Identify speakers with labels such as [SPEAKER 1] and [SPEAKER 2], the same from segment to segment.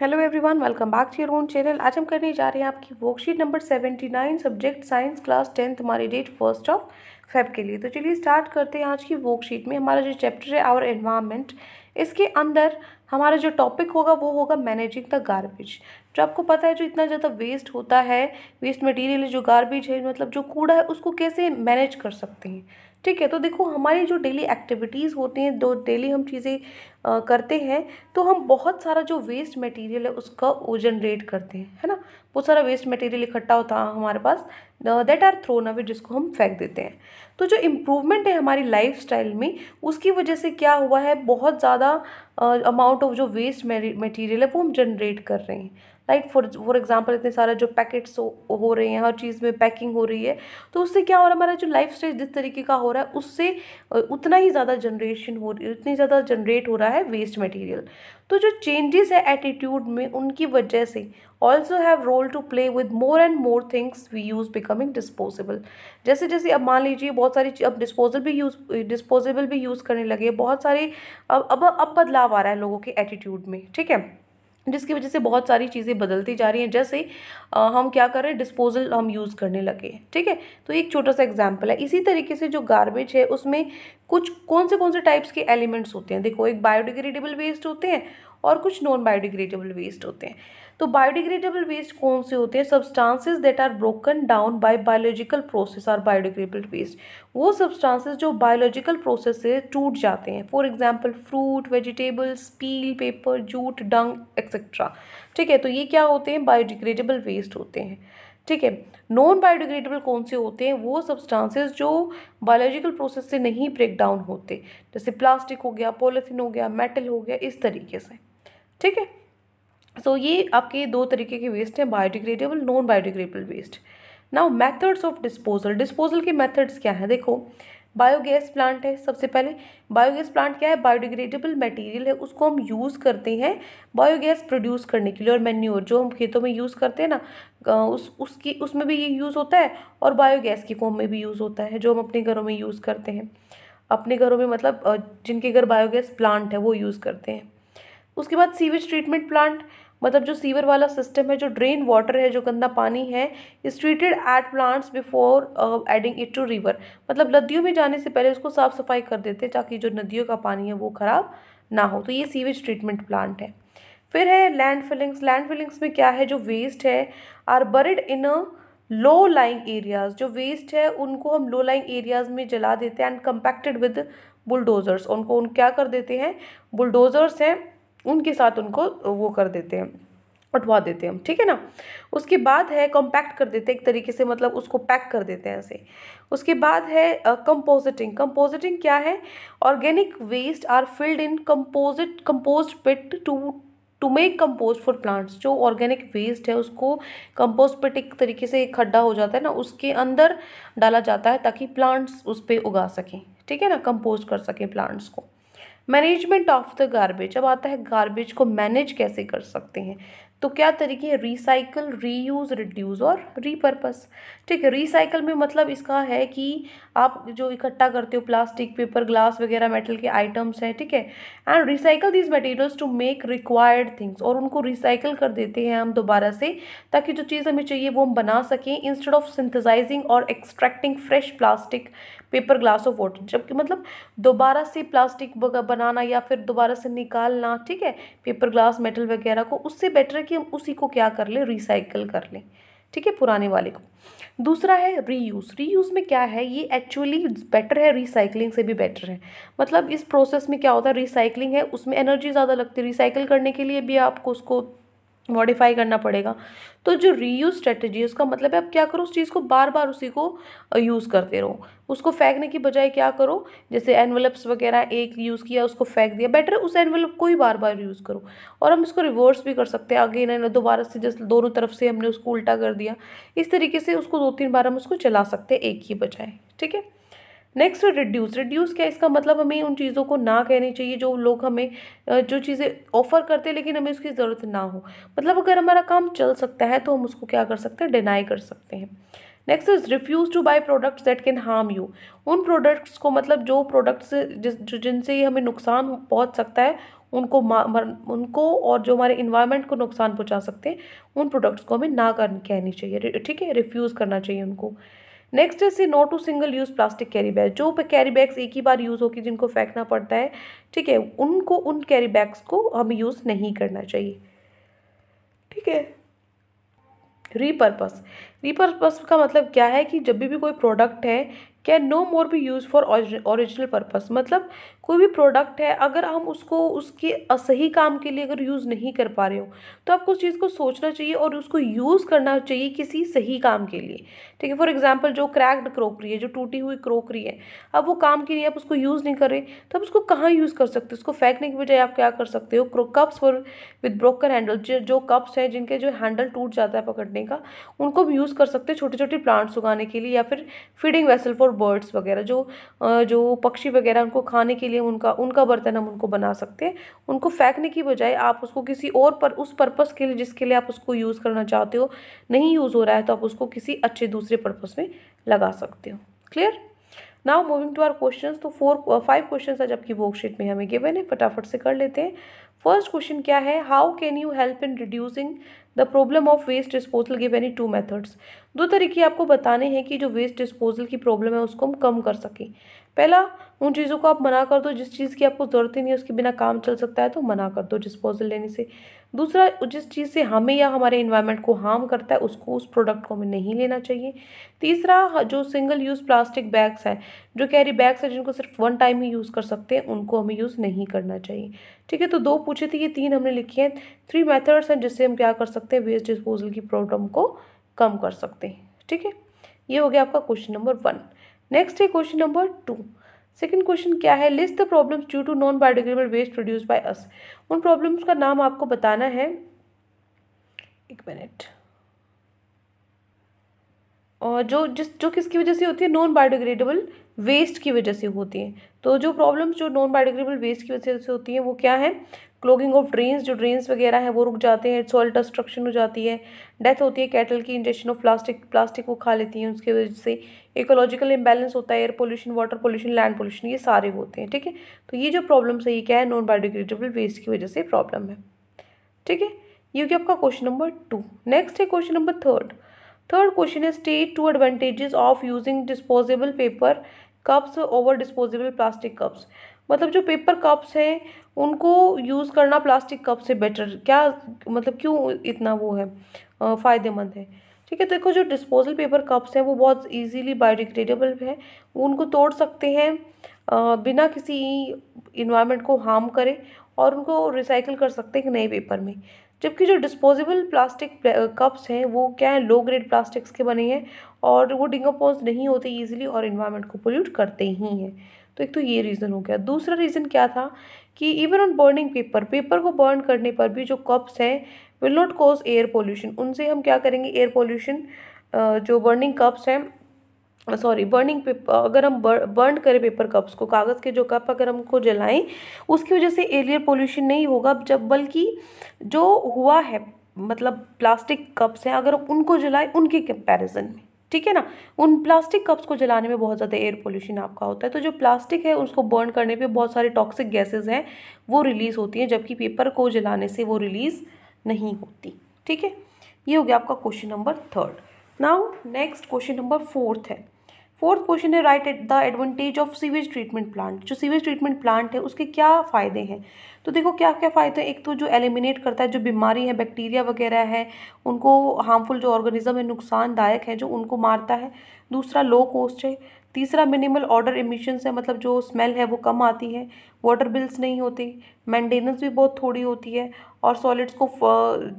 [SPEAKER 1] Hello everyone, welcome back to your own channel. आज हम करने जा रहे हैं आपकी worksheet number 79, subject science, class 10th, हमारी डेट 1 के लिए। तो चलिए स्टार्ट करते हैं। आज की वर्कशीट में हमारा जो चैप्टर है आवर एनवायरनमेंट, इसके अंदर हमारा जो टॉपिक होगा वो होगा मैनेजिंग द गार्बेज। जो आपको पता है, जो इतना ज़्यादा वेस्ट होता है, वेस्ट मटेरियल, जो गार्बेज है, मतलब जो कूड़ा है, उसको कैसे मैनेज कर सकते हैं। ठीक है, तो देखो हमारी जो डेली एक्टिविटीज़ होती हैं, जो डेली हम चीज़ें करते हैं, तो हम बहुत सारा जो वेस्ट मटेरियल है उसका वो जनरेट करते हैं, है ना। बहुत सारा वेस्ट मटेरियल इकट्ठा होता है हमारे पास, दैट आर थ्रोन अवे, जिसको हम फेंक देते हैं। तो जो इम्प्रूवमेंट है हमारी लाइफस्टाइल में, उसकी वजह से क्या हुआ है, बहुत ज़्यादा अमाउंट ऑफ जो वेस्ट मटेरियल है वो हम जनरेट कर रहे हैं। लाइक फॉर एग्जांपल, इतने सारे जो पैकेट्स हो रहे हैं, हर चीज़ में पैकिंग हो रही है, तो उससे क्या हो रहा है, हमारा जो लाइफ स्टाइल जिस तरीके का हो रहा है, उससे उतना ही ज़्यादा जनरेशन हो रही है, उतनी ज़्यादा जनरेट हो रहा है वेस्ट मटेरियल। तो जो चेंजेस है एटीट्यूड में, उनकी वजह से also have role to play with more and more things we use becoming disposable. जैसे जैसे अब मान लीजिए बहुत सारी अब डिस्पोजेबल भी यूज़ करने लगे, बहुत सारे अब बदलाव आ रहा है लोगों के एटीट्यूड में। ठीक है, जिसकी वजह से बहुत सारी चीज़ें बदलती जा रही हैं। जैसे हम क्या कर रहे हैं, डिस्पोजल हम यूज़ करने लगे हैं। ठीक है, तो एक छोटा सा एग्जांपल है। इसी तरीके से जो गार्बेज है उसमें कुछ कौन से टाइप्स के एलिमेंट्स होते हैं। देखो, एक बायोडिग्रेडेबल वेस्ट होते हैं और कुछ नॉन बायोडिग्रेडेबल वेस्ट होते हैं। तो बायोडिग्रेडेबल वेस्ट कौन से होते हैं, substances that are broken down by biological process are biodegradable waste. वो सब्सटेंसेस जो बायोलॉजिकल प्रोसेस से टूट जाते हैं, for example fruit, vegetables, peel, paper, jute, dung etcetera. ठीक है, तो ये क्या होते हैं, बायोडिग्रेडेबल वेस्ट होते हैं। ठीक है, नॉन बायोडिग्रेडेबल कौन से होते हैं, वो सब्सटेंसेस जो बायोलॉजिकल प्रोसेस से नहीं ब्रेक डाउन होते, जैसे प्लास्टिक हो गया, पॉलीथीन हो गया, मेटल हो गया, इस तरीके से। ठीक है, सो ये आपके दो तरीके के वेस्ट हैं, biodegradable, non biodegradable waste. Now methods of disposal. Disposal के मेथड्स क्या है, देखो बायोगैस प्लांट है। सबसे पहले बायोगैस प्लांट क्या है, बायोडिग्रेडेबल मटेरियल है, उसको हम यूज़ करते हैं बायोगैस प्रोड्यूस करने के लिए। और मैन्योर जो हम खेतों में यूज़ करते हैं ना, उसमें भी ये यूज़ होता है, और बायोगैस की फॉर्म में भी यूज़ होता है, जो हम अपने घरों में यूज़ करते हैं। अपने घरों में मतलब जिनके घर बायोगैस प्लांट है वो यूज़ करते हैं। उसके बाद सीवेज ट्रीटमेंट प्लांट, मतलब जो सीवर वाला सिस्टम है, जो ड्रेन वाटर है, जो गंदा पानी है, is treated at plants before adding it to river. मतलब नदियों में जाने से पहले उसको साफ सफाई कर देते हैं, ताकि जो नदियों का पानी है वो खराब ना हो। तो ये सीवेज ट्रीटमेंट प्लांट है। फिर है लैंड फिलिंग्स। लैंड फिलिंग्स में क्या है, जो वेस्ट है are buried in a low lying areas. जो वेस्ट है उनको हम लो लाइंग एरियाज में जला देते हैं, एंड कंपैक्टेड विद बुलडोजर्स। उन क्या कर देते हैं, बुलडोजर्स हैं उनके साथ उनको वो कर देते हैं, उठवा देते हैं हम। ठीक है ना। उसके बाद है कॉम्पैक्ट कर देते हैं एक तरीके से, मतलब उसको पैक कर देते हैं ऐसे। उसके बाद है कंपोजिटिंग। कंपोजिटिंग क्या है, organic waste are filled in compost pit to make compost for plants. जो ऑर्गेनिक वेस्ट है उसको कंपोस्ट पिट एक तरीके से एक खड्डा हो जाता है ना, उसके अंदर डाला जाता है, ताकि प्लांट्स उस पर उगा सकें। ठीक है ना, कंपोस्ट कर सकें प्लांट्स को। मैनेजमेंट ऑफ द गार्बेज, अब आता है गार्बेज को मैनेज कैसे कर सकते हैं। तो क्या तरीके हैं, रिसाइकल, रीयूज, रिड्यूस और रीपर्पस। ठीक है, रिसाइकल में मतलब इसका है कि आप जो इकट्ठा करते हो प्लास्टिक, पेपर, ग्लास वगैरह मेटल के आइटम्स हैं, ठीक है, and recycle these materials to make required things. और उनको रिसाइकल कर देते हैं हम दोबारा से, ताकि जो चीज़ हमें चाहिए वो हम बना सकें, इंस्टेड ऑफ सिंथेसाइजिंग और extracting fresh plastic, paper, glass of water. जबकि मतलब दोबारा से प्लास्टिक बनाना या फिर दोबारा से निकालना, ठीक है, पेपर, ग्लास, मेटल वगैरह को, उससे बेटर है कि हम उसी को क्या कर लें, रिसाइकल कर लें। ठीक है, पुराने वाले को। दूसरा है रीयूज़। रीयूज़ में क्या है, ये एक्चुअली बेटर है, रिसाइकलिंग से भी बेटर है। मतलब इस प्रोसेस में क्या होता है, रिसाइकलिंग है उसमें एनर्जी ज़्यादा लगती है, रिसाइकल करने के लिए भी आपको उसको मॉडिफाई करना पड़ेगा। तो जो रीयूज स्ट्रेटजी है उसका मतलब है आप क्या करो, उस चीज़ को बार बार उसी को यूज़ करते रहो। उसको फेंकने की बजाय क्या करो, जैसे एनवलप्स वगैरह एक यूज़ किया उसको फेंक दिया, बेटर है उस एनवलप को ही बार बार यूज़ करो। और हम इसको रिवर्स भी कर सकते हैं, आगे ना दोबारा से, जैसे दोनों तरफ से हमने उसको उल्टा कर दिया, इस तरीके से उसको 2-3 बार हम उसको चला सकते हैं एक ही बजाय। ठीक है, नेक्स्ट रिड्यूस। रिड्यूस क्या, इसका मतलब हमें उन चीज़ों को ना कहनी चाहिए जो लोग हमें जो चीज़ें ऑफर करते हैं लेकिन हमें उसकी ज़रूरत ना हो। मतलब अगर हमारा काम चल सकता है तो हम उसको क्या कर सकते हैं, डिनाई कर सकते हैं। Next is refuse to buy products that can harm you. उन प्रोडक्ट्स को, मतलब जो प्रोडक्ट्स जिनसे हमें नुकसान पहुंच सकता है, उनको और जो हमारे इन्वायरमेंट को नुकसान पहुंचा सकते हैं उन प्रोडक्ट्स को हमें ना कहनी चाहिए, ठीक है, रिफ्यूज़ करना चाहिए उनको। नेक्स्ट है say no to single use plastic carry bag. जो कैरी बैग्स एक ही बार यूज़ होकर जिनको फेंकना पड़ता है, ठीक है, उन कैरी बैग्स को हमें यूज़ नहीं करना चाहिए, ठीक है। रीपर्पस। रीपर्पस का मतलब क्या है कि जब भी कोई प्रोडक्ट है can no more be use for original purpose. मतलब कोई भी प्रोडक्ट है अगर हम उसको उसके सही काम के लिए अगर यूज़ नहीं कर पा रहे हो तो आपको उस चीज़ को सोचना चाहिए और उसको यूज़ करना चाहिए किसी सही काम के लिए, ठीक है। फॉर एग्जांपल जो क्रैक्ड क्रोकरी है, जो टूटी हुई क्रोकरी है, अब वो काम के लिए आप उसको यूज़ नहीं कर रहे तो आप उसको कहाँ यूज़ कर सकते हो? उसको फेंकने की बजाय आप क्या कर सकते हो? Cups for with broken handle, जो कप्स हैं जिनके जो हैंडल टूट जाता है पकड़ने का, उनको भी यूज़ कर सकते हैं छोटे छोटे प्लांट्स उगाने के लिए, या फिर फीडिंग वेसल फॉर बर्ड्स वगैरह, जो पक्षी वगैरह उनको खाने के लिए उनका बर्तन हम उनको बना सकते हैं। उनको फेंकने की बजाय आप उसको किसी और पर उस पर्पस के लिए जिसके लिए आप उसको यूज़ करना चाहते हो नहीं यूज़ हो रहा है तो आप उसको किसी अच्छे दूसरे पर्पस में लगा सकते हो। Clear? Now moving to our questions. तो 5 क्वेश्चंस है जबकि वर्कशीट में हमें गिवन है, फटाफट से कर लेते हैं। फर्स्ट क्वेश्चन क्या है? How can you help in reducing the problem of waste disposal? Give any 2 methods. 2 तरीके आपको बताने हैं कि जो वेस्ट डिस्पोजल की प्रॉब्लम है उसको हम कम कर सकें। पहला, उन चीज़ों को आप मना कर दो जिस चीज़ की आपको ज़रूरत ही नहीं है, उसके बिना काम चल सकता है तो मना कर दो डिस्पोजल लेने से। दूसरा, जिस चीज़ से हमें या हमारे इन्वायरमेंट को हार्म करता है उसको, उस प्रोडक्ट को हमें नहीं लेना चाहिए। तीसरा, जो सिंगल यूज़ प्लास्टिक बैग्स हैं, जो कैरी बैग्स हैं जिनको सिर्फ 1 टाइम ही यूज़ कर सकते हैं, उनको हमें यूज़ नहीं करना चाहिए, ठीक है। तो 2 पूछे थे, ये 3 हमने लिखे हैं। 3 मेथड्स हैं जिससे हम क्या कर सकते हैं, वेस्ट डिस्पोजल की प्रॉब्लम को कम कर सकते हैं, ठीक है। ये हो गया आपका क्वेश्चन नंबर 1। नेक्स्ट है क्वेश्चन नंबर 2। सेकंड क्वेश्चन क्या है? List the problems due to non biodegradable waste produced by us. उन प्रॉब्लम्स का नाम आपको बताना है, 1 मिनट। और जो किसकी वजह से होती है? नॉन बायोडिग्रेडेबल वेस्ट की वजह से होती हैं। तो जो प्रॉब्लम्स जो नॉन बायोडिग्रेडेबल वेस्ट की वजह से होती हैं वो क्या है? क्लॉगिंग ऑफ ड्रेन्स, जो ड्रेन्स वगैरह हैं वो रुक जाते हैं, सॉइल डिस्ट्रक्शन हो जाती है, डेथ होती है कैटल की, इंजेक्शन ऑफ प्लास्टिक को खा लेती हैं उसकी वजह से, इकोलॉजिकल इम्बैलेंस होता है, air pollution, water pollution, land pollution, ये सारे होते हैं, ठीक है। तो ये जो प्रॉब्लम्स है ये क्या है? नॉन बायोडिग्रेडेबल वेस्ट की वजह से प्रॉब्लम है, ठीक है। ये हो गया आपका क्वेश्चन नंबर 2। नेक्स्ट है क्वेश्चन नंबर 3। थर्ड क्वेश्चन है state 2 advantages of using disposable paper cups over disposable plastic cups. मतलब जो पेपर कप्स हैं उनको यूज़ करना प्लास्टिक कप से बेटर, क्या मतलब क्यों इतना वो है फ़ायदेमंद है, ठीक है। तो देखो, जो डिस्पोजल पेपर कप्स हैं वो बहुत इजीली बायोडिग्रेडेबल है, उनको तोड़ सकते हैं बिना किसी इन्वायरमेंट को हार्म करे, और उनको रिसाइकिल कर सकते हैं एक नए पेपर में। जबकि जो डिस्पोजेबल प्लास्टिक कप्स हैं वो क्या है? लो ग्रेड प्लास्टिक्स के बने हैं और वो डिकम्पोज नहीं होते ईजिली और इन्वायरमेंट को पोल्यूट करते ही हैं। तो एक तो ये रीज़न हो गया। दूसरा रीज़न क्या था कि इवन ऑन बर्निंग पेपर को बर्न करने पर भी जो कप्स हैं will not cause air pollution. उनसे हम क्या करेंगे? एयर पोल्यूशन, जो बर्निंग कप्स हैं, सॉरी बर्निंग पेपर, अगर हम बर्न करें पेपर कप्स को, कागज़ के जो कप अगर हमको जलाएं उसकी वजह से एयर पोल्यूशन नहीं होगा, जब बल्कि जो हुआ है मतलब प्लास्टिक कप्स हैं अगर उनको जलाएं उनके कंपैरिजन में, ठीक है ना, उन प्लास्टिक कप्स को जलाने में बहुत ज़्यादा एयर पोल्यूशन आपका होता है। तो जो प्लास्टिक है उसको बर्न करने पे बहुत सारे टॉक्सिक गैसेज हैं वो रिलीज़ होती हैं, जबकि पेपर को जलाने से वो रिलीज़ नहीं होती, ठीक है। ये हो गया आपका question number 3। Now next question number 4 है। फोर्थ क्वेश्चन है right the advantage of sewage treatment plant. जो सीवेज ट्रीटमेंट प्लांट है उसके क्या फ़ायदे हैं? तो देखो क्या क्या फ़ायदे हैं। एक तो जो एलिमिनेट करता है जो बीमारी है, बैक्टीरिया वगैरह है, उनको हार्मफुल जो ऑर्गेनिज्म है, नुकसानदायक है, जो उनको मारता है। दूसरा लो कॉस्ट है। तीसरा मिनिमल ऑर्डर एमिशंस है, मतलब जो स्मेल है वो कम आती है, वाटर बिल्स नहीं होती, मेंटेनेंस भी बहुत थोड़ी होती है, और सॉलिड्स को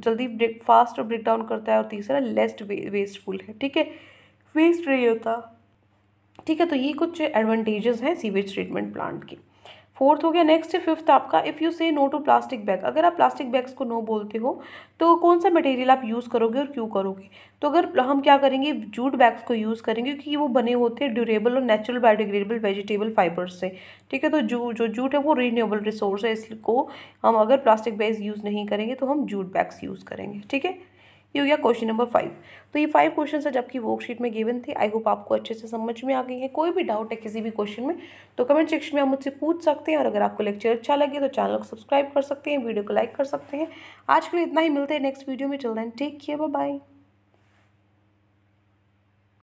[SPEAKER 1] जल्दी फास्ट और ब्रेक डाउन करता है। और तीसरा लेस वेस्टफुल है, ठीक है, वेस्ट नहीं होता, ठीक है। तो ये कुछ एडवांटेजेस हैं सीवेज ट्रीटमेंट प्लांट की। फोर्थ हो गया। नेक्स्ट है फिफ्थ आपका, इफ़ यू से नो टू प्लास्टिक बैग। अगर आप प्लास्टिक बैग्स को नो बोलते हो तो कौन सा मटेरियल आप यूज़ करोगे और क्यों करोगे? तो अगर हम क्या करेंगे, जूट बैग्स को यूज़ करेंगे क्योंकि वो बने होते हैं ड्यूरेबल और नेचुरल बायोडिग्रेडेबल वेजिटेबल फाइबर्स से, ठीक है। तो जो जूट है वो रीन्यूएबल रिसोर्स है, इसको हम अगर प्लास्टिक बैग्स यूज़ नहीं करेंगे तो हम जूट बैग्स यूज़ करेंगे, ठीक है। ये हो गया क्वेश्चन नंबर 5। तो ये 5 क्वेश्चन है जबकि वर्कशीट में गिवन थे। आई होप आपको अच्छे से समझ में आ गई है। कोई भी डाउट है किसी भी क्वेश्चन में तो कमेंट सेक्शन में आप मुझसे पूछ सकते हैं। और अगर आपको लेक्चर अच्छा लगे तो चैनल को सब्सक्राइब कर सकते हैं, वीडियो को लाइक कर सकते हैं। आज के लिए इतना ही, मिलते हैं नेक्स्ट वीडियो में। Till then take care, bye bye.